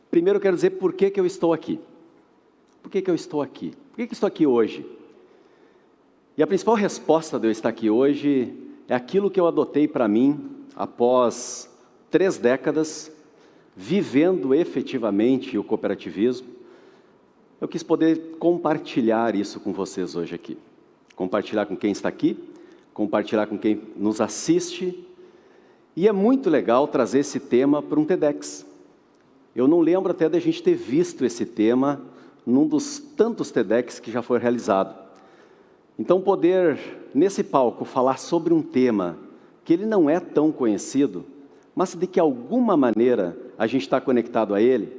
Primeiro eu quero dizer por que eu estou aqui. Por que eu estou aqui? Por que eu estou aqui hoje? E a principal resposta de eu estar aqui hoje é aquilo que eu adotei para mim após 3 décadas, vivendo efetivamente o cooperativismo. Eu quis poder compartilhar isso com vocês hoje aqui. Compartilhar com quem está aqui, compartilhar com quem nos assiste. E é muito legal trazer esse tema para um TEDx. Eu não lembro até da gente ter visto esse tema num dos tantos TEDx que já foi realizado. Então, poder, nesse palco, falar sobre um tema que ele não é tão conhecido, mas de que, alguma maneira, a gente está conectado a ele,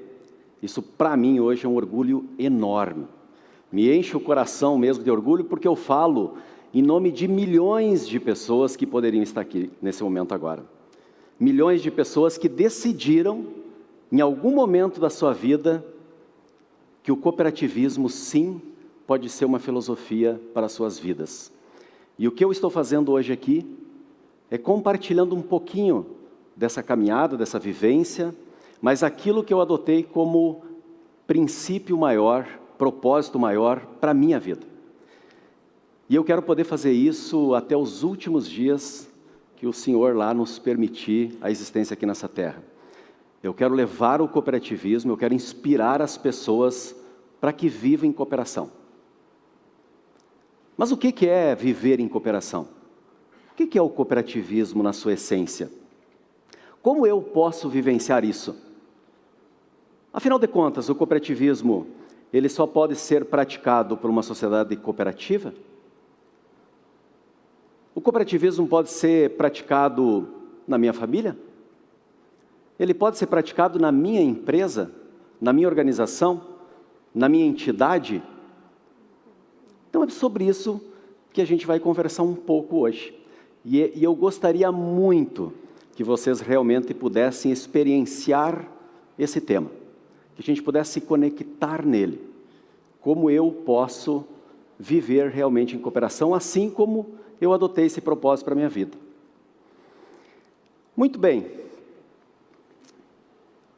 isso, para mim, hoje é um orgulho enorme. Me enche o coração mesmo de orgulho, porque eu falo em nome de milhões de pessoas que poderiam estar aqui nesse momento agora. Milhões de pessoas que decidiram, em algum momento da sua vida, que o cooperativismo, sim, pode ser uma filosofia para as suas vidas. E o que eu estou fazendo hoje aqui é compartilhando um pouquinho dessa caminhada, dessa vivência, mas aquilo que eu adotei como princípio maior, propósito maior para a minha vida. E eu quero poder fazer isso até os últimos dias que o Senhor lá nos permitir a existência aqui nessa terra. Eu quero levar o cooperativismo, eu quero inspirar as pessoas para que vivam em cooperação. Mas o que é viver em cooperação? O que é o cooperativismo na sua essência? Como eu posso vivenciar isso? Afinal de contas, o cooperativismo, ele só pode ser praticado por uma sociedade cooperativa? O cooperativismo pode ser praticado na minha família? Ele pode ser praticado na minha empresa, na minha organização, na minha entidade? Então é sobre isso que a gente vai conversar um pouco hoje. E eu gostaria muito que vocês realmente pudessem experienciar esse tema, que a gente pudesse se conectar nele. Como eu posso viver realmente em cooperação, assim como eu adotei esse propósito para a minha vida. Muito bem.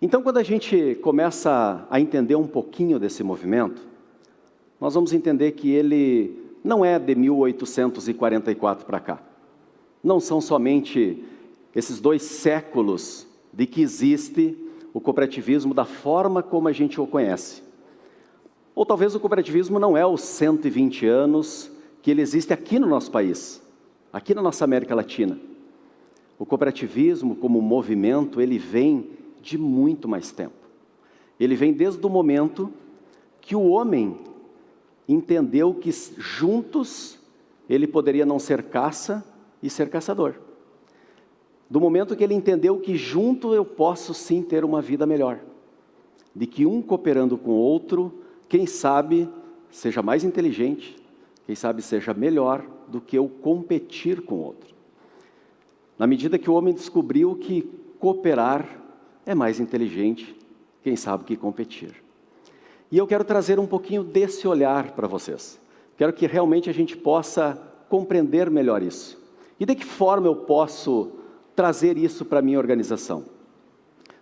Então, quando a gente começa a entender um pouquinho desse movimento, nós vamos entender que ele não é de 1844 para cá. Não são somente esses 2 séculos de que existe o cooperativismo da forma como a gente o conhece. Ou talvez o cooperativismo não é os 120 anos que ele existe aqui no nosso país, aqui na nossa América Latina. O cooperativismo como movimento, ele vem de muito mais tempo. Ele vem desde o momento que o homem entendeu que juntos ele poderia não ser caça e ser caçador. Do momento que ele entendeu que junto eu posso sim ter uma vida melhor. De que um cooperando com o outro, quem sabe seja mais inteligente, quem sabe seja melhor do que eu competir com o outro. Na medida que o homem descobriu que cooperar é mais inteligente, quem sabe, que competir. E eu quero trazer um pouquinho desse olhar para vocês. Quero que realmente a gente possa compreender melhor isso. E de que forma eu posso trazer isso para a minha organização?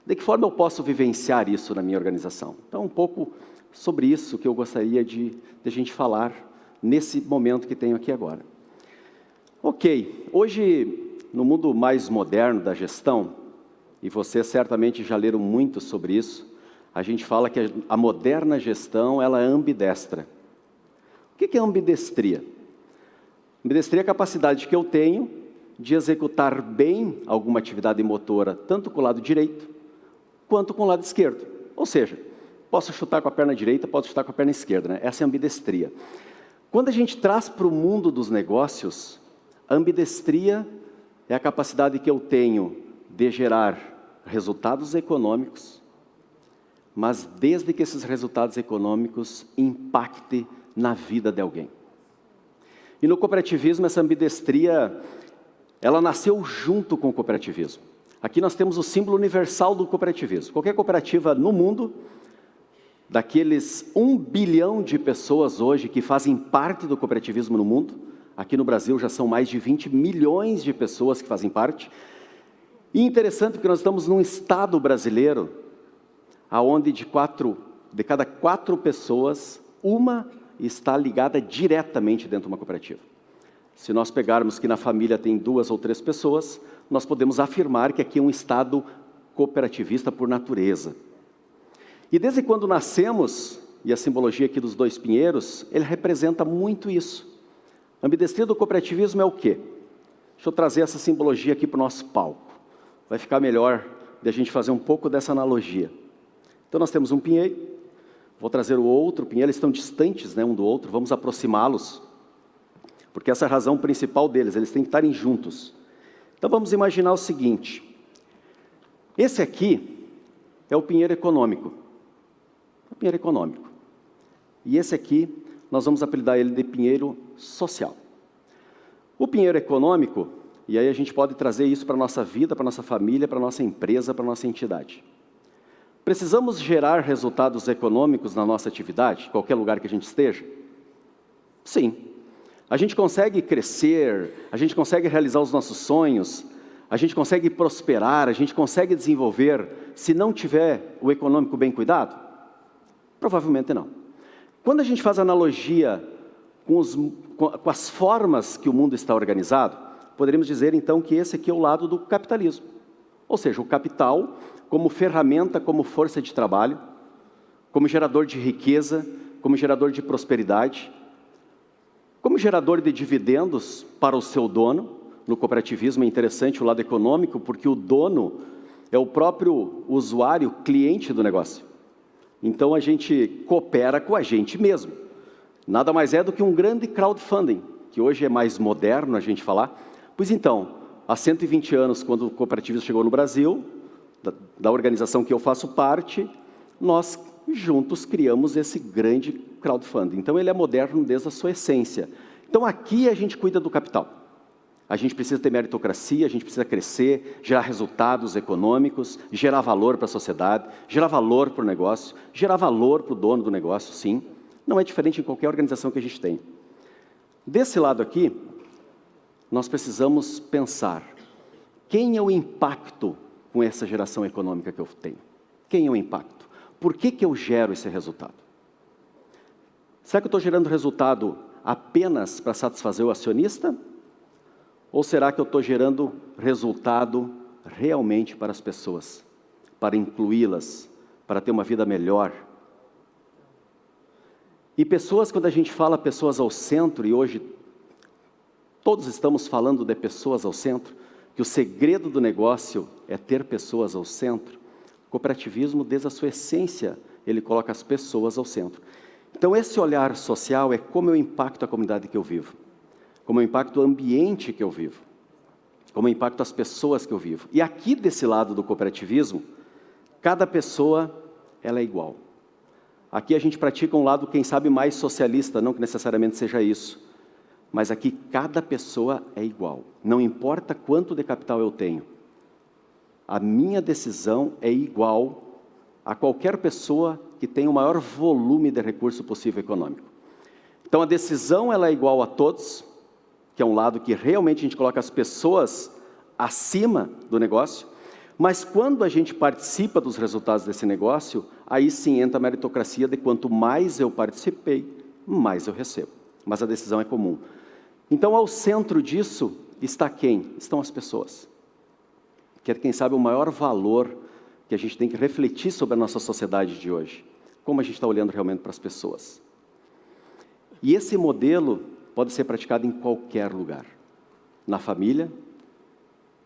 De que forma eu posso vivenciar isso na minha organização? Então, um pouco sobre isso que eu gostaria de a gente falar nesse momento que tenho aqui agora. Ok, hoje, no mundo mais moderno da gestão, e vocês certamente já leram muito sobre isso, a gente fala que a moderna gestão, ela é ambidestra. O que é ambidestria? Ambidestria é a capacidade que eu tenho de executar bem alguma atividade motora, tanto com o lado direito, quanto com o lado esquerdo. Ou seja, posso chutar com a perna direita, posso chutar com a perna esquerda, né? Essa é a ambidestria. Quando a gente traz para o mundo dos negócios, a ambidestria é a capacidade que eu tenho de gerar resultados econômicos, mas desde que esses resultados econômicos impactem na vida de alguém. E no cooperativismo, essa ambidestria, ela nasceu junto com o cooperativismo. Aqui nós temos o símbolo universal do cooperativismo. Qualquer cooperativa no mundo, daqueles 1 bilhão de pessoas hoje que fazem parte do cooperativismo no mundo, aqui no Brasil já são mais de 20 milhões de pessoas que fazem parte. E interessante porque nós estamos num estado brasileiro, aonde de cada 4 pessoas, uma está ligada diretamente dentro de uma cooperativa. Se nós pegarmos que na família tem 2 ou 3 pessoas, nós podemos afirmar que aqui é um estado cooperativista por natureza. E desde quando nascemos, e a simbologia aqui dos 2 pinheiros, ele representa muito isso. A ambidestria do cooperativismo é o quê? Deixa eu trazer essa simbologia aqui para o nosso palco. Vai ficar melhor de a gente fazer um pouco dessa analogia. Então nós temos um pinheiro, vou trazer o outro pinheiro, eles estão distantes, né, um do outro, vamos aproximá-los, porque essa é a razão principal deles, eles têm que estarem juntos. Então vamos imaginar o seguinte, esse aqui é o pinheiro econômico, e esse aqui nós vamos apelidar ele de pinheiro social. O pinheiro econômico, e aí a gente pode trazer isso para a nossa vida, para a nossa família, para a nossa empresa, para a nossa entidade. Precisamos gerar resultados econômicos na nossa atividade, qualquer lugar que a gente esteja? Sim. A gente consegue crescer, a gente consegue realizar os nossos sonhos, a gente consegue prosperar, a gente consegue desenvolver, se não tiver o econômico bem cuidado? Provavelmente não. Quando a gente faz analogia com as formas que o mundo está organizado, poderíamos dizer então que esse aqui é o lado do capitalismo. Ou seja, o capital como ferramenta, como força de trabalho, como gerador de riqueza, como gerador de prosperidade, como gerador de dividendos para o seu dono. No cooperativismo é interessante o lado econômico, porque o dono é o próprio usuário, cliente do negócio. Então a gente coopera com a gente mesmo. Nada mais é do que um grande crowdfunding, que hoje é mais moderno a gente falar. Pois então, há 120 anos, quando o cooperativismo chegou no Brasil, da organização que eu faço parte, nós juntos criamos esse grande crowdfunding. Então ele é moderno desde a sua essência. Então aqui a gente cuida do capital. A gente precisa ter meritocracia, a gente precisa crescer, gerar resultados econômicos, gerar valor para a sociedade, gerar valor para o negócio, gerar valor para o dono do negócio, sim. Não é diferente em qualquer organização que a gente tem. Desse lado aqui, nós precisamos pensar, quem é o impacto com essa geração econômica que eu tenho? Quem é o impacto? Por que eu gero esse resultado? Será que eu estou gerando resultado apenas para satisfazer o acionista? Ou será que eu estou gerando resultado realmente para as pessoas? Para incluí-las, para ter uma vida melhor? E pessoas, quando a gente fala pessoas ao centro, e hoje todos estamos falando de pessoas ao centro, que o segredo do negócio é ter pessoas ao centro. O cooperativismo, desde a sua essência, ele coloca as pessoas ao centro. Então esse olhar social é como eu impacto a comunidade que eu vivo, como eu impacto o ambiente que eu vivo, como eu impacto as pessoas que eu vivo. E aqui desse lado do cooperativismo, cada pessoa ela é igual. Aqui a gente pratica um lado, quem sabe, mais socialista, não que necessariamente seja isso. Mas aqui cada pessoa é igual. Não importa quanto de capital eu tenho. A minha decisão é igual a qualquer pessoa que tenha o maior volume de recurso possível econômico. Então a decisão ela é igual a todos, que é um lado que realmente a gente coloca as pessoas acima do negócio. Mas quando a gente participa dos resultados desse negócio, aí sim entra a meritocracia de quanto mais eu participei, mais eu recebo. Mas a decisão é comum. Então, ao centro disso está quem? Estão as pessoas. Que é, quem sabe, o maior valor que a gente tem que refletir sobre a nossa sociedade de hoje. Como a gente está olhando realmente para as pessoas. E esse modelo pode ser praticado em qualquer lugar. Na família,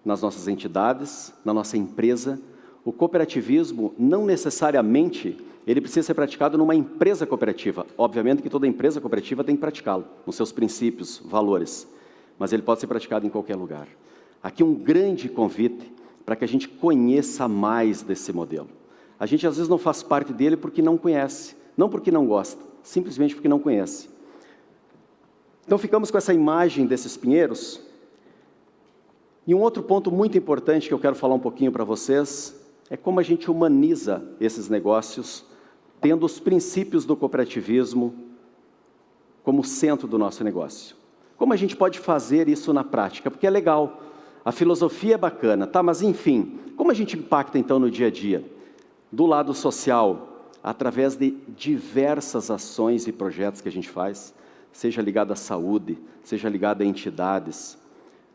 nas nossas entidades, na nossa empresa. O cooperativismo, não necessariamente, ele precisa ser praticado numa empresa cooperativa. Obviamente que toda empresa cooperativa tem que praticá-lo, nos seus princípios, valores. Mas ele pode ser praticado em qualquer lugar. Aqui um grande convite para que a gente conheça mais desse modelo. A gente às vezes não faz parte dele porque não conhece, não porque não gosta, simplesmente porque não conhece. Então ficamos com essa imagem desses pinheiros. E um outro ponto muito importante que eu quero falar um pouquinho para vocês é como a gente humaniza esses negócios, tendo os princípios do cooperativismo como centro do nosso negócio. Como a gente pode fazer isso na prática? Porque é legal, a filosofia é bacana, tá? Mas enfim, como a gente impacta então no dia a dia? Do lado social, através de diversas ações e projetos que a gente faz, seja ligado à saúde, seja ligado a entidades,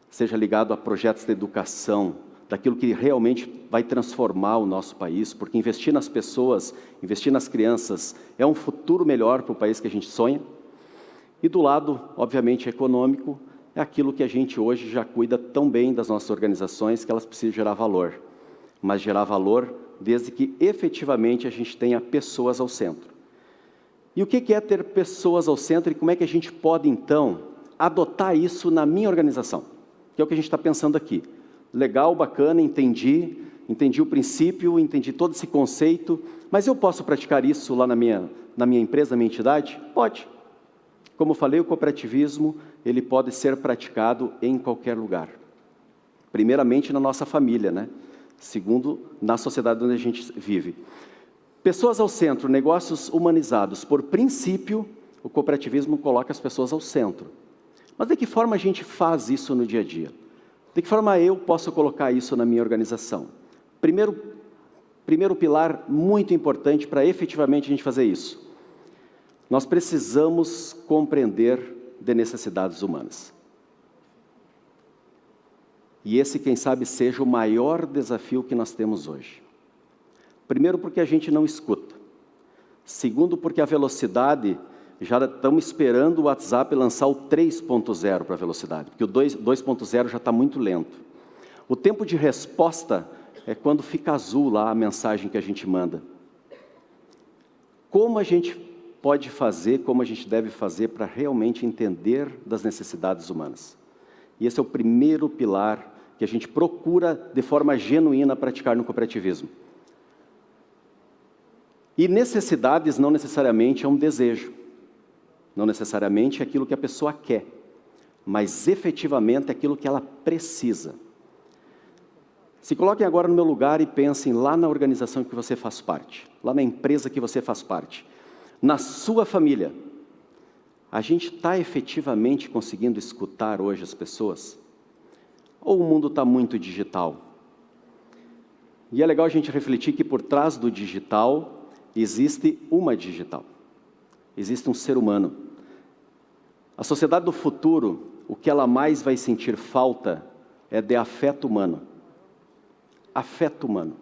seja ligado a projetos de educação, daquilo que realmente vai transformar o nosso país, porque investir nas pessoas, investir nas crianças, é um futuro melhor para o país que a gente sonha. E do lado, obviamente, econômico, é aquilo que a gente hoje já cuida tão bem das nossas organizações, que elas precisam gerar valor. Mas gerar valor desde que efetivamente a gente tenha pessoas ao centro. E o que é ter pessoas ao centro e como é que a gente pode, então, adotar isso na minha organização? Que é o que a gente está pensando aqui. Legal, bacana, entendi o princípio, entendi todo esse conceito, mas eu posso praticar isso lá na minha empresa, na minha entidade? Pode. Como eu falei, o cooperativismo, ele pode ser praticado em qualquer lugar. Primeiramente na nossa família, né? Segundo, na sociedade onde a gente vive. Pessoas ao centro, negócios humanizados. Por princípio, o cooperativismo coloca as pessoas ao centro. Mas de que forma a gente faz isso no dia a dia? De que forma eu posso colocar isso na minha organização? Primeiro pilar muito importante para efetivamente a gente fazer isso. Nós precisamos compreender de necessidades humanas. E esse, quem sabe, seja o maior desafio que nós temos hoje. Primeiro, porque a gente não escuta. Segundo, porque a velocidade, já estamos esperando o WhatsApp lançar o 3.0 para a velocidade, porque o 2.0 já está muito lento. O tempo de resposta é quando fica azul lá a mensagem que a gente manda. Como a gente pode fazer, como a gente deve fazer para realmente entender das necessidades humanas? E esse é o primeiro pilar que a gente procura de forma genuína praticar no cooperativismo. E necessidades não necessariamente é um desejo, não necessariamente é aquilo que a pessoa quer, mas efetivamente é aquilo que ela precisa. Se coloquem agora no meu lugar e pensem lá na organização que você faz parte, lá na empresa que você faz parte, na sua família. A gente está efetivamente conseguindo escutar hoje as pessoas? Ou o mundo está muito digital? E é legal a gente refletir que por trás do digital existe uma digital. Existe um ser humano. A sociedade do futuro, o que ela mais vai sentir falta é de afeto humano. Afeto humano.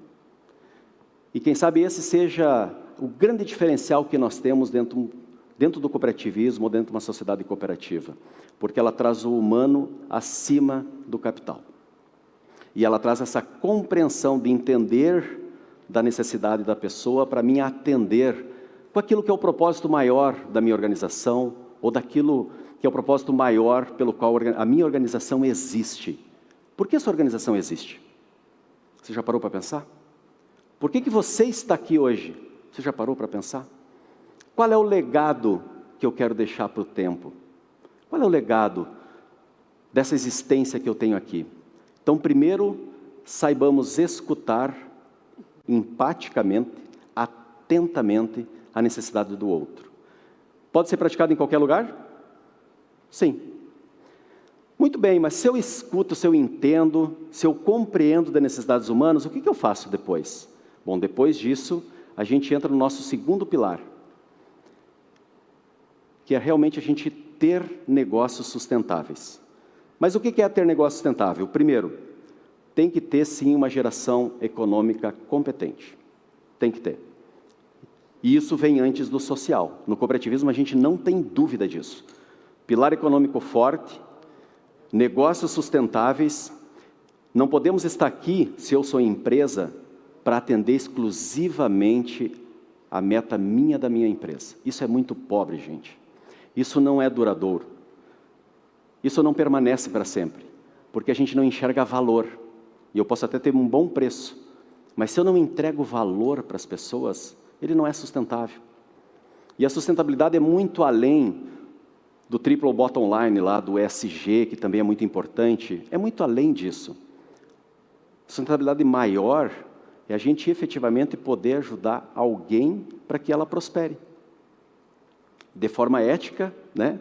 E quem sabe esse seja o grande diferencial que nós temos dentro do cooperativismo ou dentro de uma sociedade cooperativa, porque ela traz o humano acima do capital. E ela traz essa compreensão de entender da necessidade da pessoa para mim atender com aquilo que é o propósito maior da minha organização ou daquilo que é o propósito maior pelo qual a minha organização existe. Por que essa organização existe? Você já parou para pensar? Por que você está aqui hoje? Você já parou para pensar? Qual é o legado que eu quero deixar para o tempo? Qual é o legado dessa existência que eu tenho aqui? Então, primeiro, saibamos escutar empaticamente, atentamente, a necessidade do outro. Pode ser praticado em qualquer lugar? Sim. Muito bem, mas se eu escuto, se eu entendo, se eu compreendo das necessidades humanas, o que eu faço depois? Bom, depois disso, a gente entra no nosso segundo pilar, que é realmente a gente ter negócios sustentáveis. Mas o que é ter negócio sustentável? Primeiro, tem que ter sim uma geração econômica competente. Tem que ter. E isso vem antes do social. No cooperativismo a gente não tem dúvida disso. Pilar econômico forte, negócios sustentáveis. Não podemos estar aqui, se eu sou empresa, para atender exclusivamente a meta da minha empresa. Isso é muito pobre, gente. Isso não é duradouro. Isso não permanece para sempre, porque a gente não enxerga valor. E eu posso até ter um bom preço, mas se eu não entrego valor para as pessoas, ele não é sustentável. E a sustentabilidade é muito além do triple bottom line lá, do ESG, que também é muito importante, é muito além disso. Sustentabilidade maior é a gente efetivamente poder ajudar alguém para que ela prospere. De forma ética, né?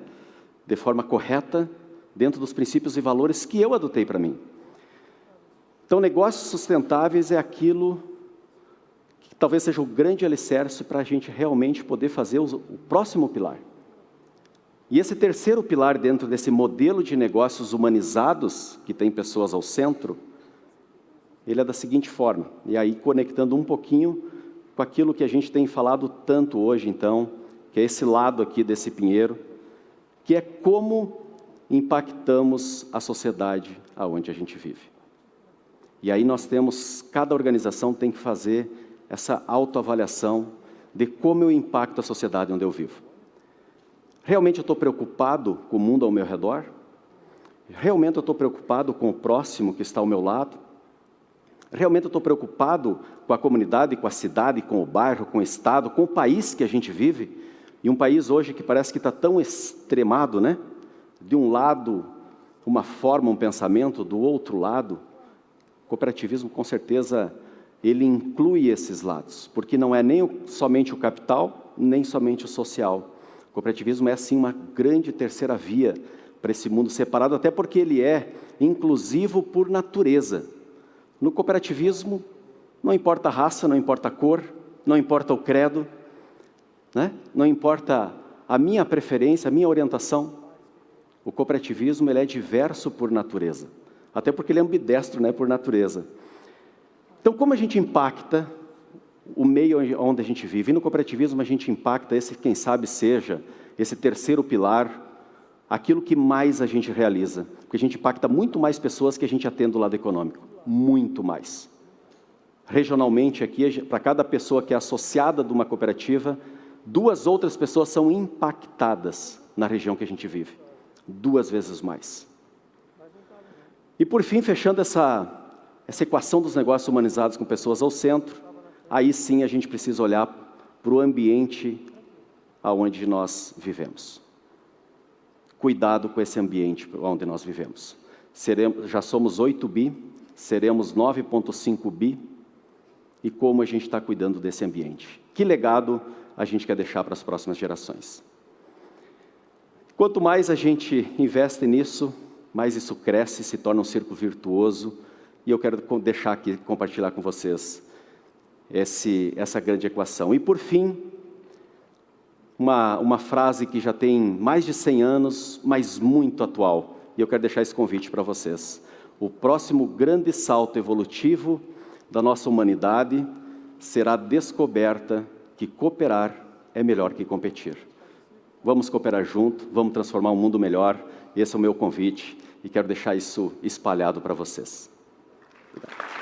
De forma correta, dentro dos princípios e valores que eu adotei para mim. Então, negócios sustentáveis é aquilo talvez seja o grande alicerce para a gente realmente poder fazer o próximo pilar. E esse terceiro pilar dentro desse modelo de negócios humanizados, que tem pessoas ao centro, ele é da seguinte forma, e aí conectando um pouquinho com aquilo que a gente tem falado tanto hoje, então, que é esse lado aqui desse pinheiro, que é como impactamos a sociedade aonde a gente vive. E aí nós temos, cada organização tem que fazer essa autoavaliação de como eu impacto a sociedade onde eu vivo. Realmente eu estou preocupado com o mundo ao meu redor? Realmente eu estou preocupado com o próximo que está ao meu lado? Realmente eu estou preocupado com a comunidade, com a cidade, com o bairro, com o estado, com o país que a gente vive? E um país hoje que parece que está tão extremado, né? De um lado, uma forma, um pensamento, do outro lado, o cooperativismo, com certeza, ele inclui esses lados, porque não é nem somente o capital, nem somente o social. O cooperativismo é, sim, uma grande terceira via para esse mundo separado, até porque ele é inclusivo por natureza. No cooperativismo, não importa a raça, não importa a cor, não importa o credo, né? Não importa a minha preferência, a minha orientação. O cooperativismo ele é diverso por natureza, até porque ele é ambidestro, né, por natureza. Então, como a gente impacta o meio onde a gente vive? E no cooperativismo a gente impacta esse, quem sabe seja, esse terceiro pilar, aquilo que mais a gente realiza. Porque a gente impacta muito mais pessoas que a gente atende do lado econômico. Muito mais. Regionalmente aqui, para cada pessoa que é associada de uma cooperativa, 2 outras pessoas são impactadas na região que a gente vive. 2 vezes mais. E por fim, fechando essa equação dos negócios humanizados com pessoas ao centro, aí sim a gente precisa olhar para o ambiente onde nós vivemos. Cuidado com esse ambiente onde nós vivemos. Já somos 8 bi, seremos 9,5 bi, e como a gente está cuidando desse ambiente? Que legado a gente quer deixar para as próximas gerações? Quanto mais a gente investe nisso, mais isso cresce, se torna um círculo virtuoso, e eu quero deixar aqui, compartilhar com vocês essa grande equação. E por fim, uma frase que já tem mais de 100 anos, mas muito atual, e eu quero deixar esse convite para vocês. O próximo grande salto evolutivo da nossa humanidade será a descoberta que cooperar é melhor que competir. Vamos cooperar junto, vamos transformar um mundo melhor. Esse é o meu convite e quero deixar isso espalhado para vocês. Obrigado.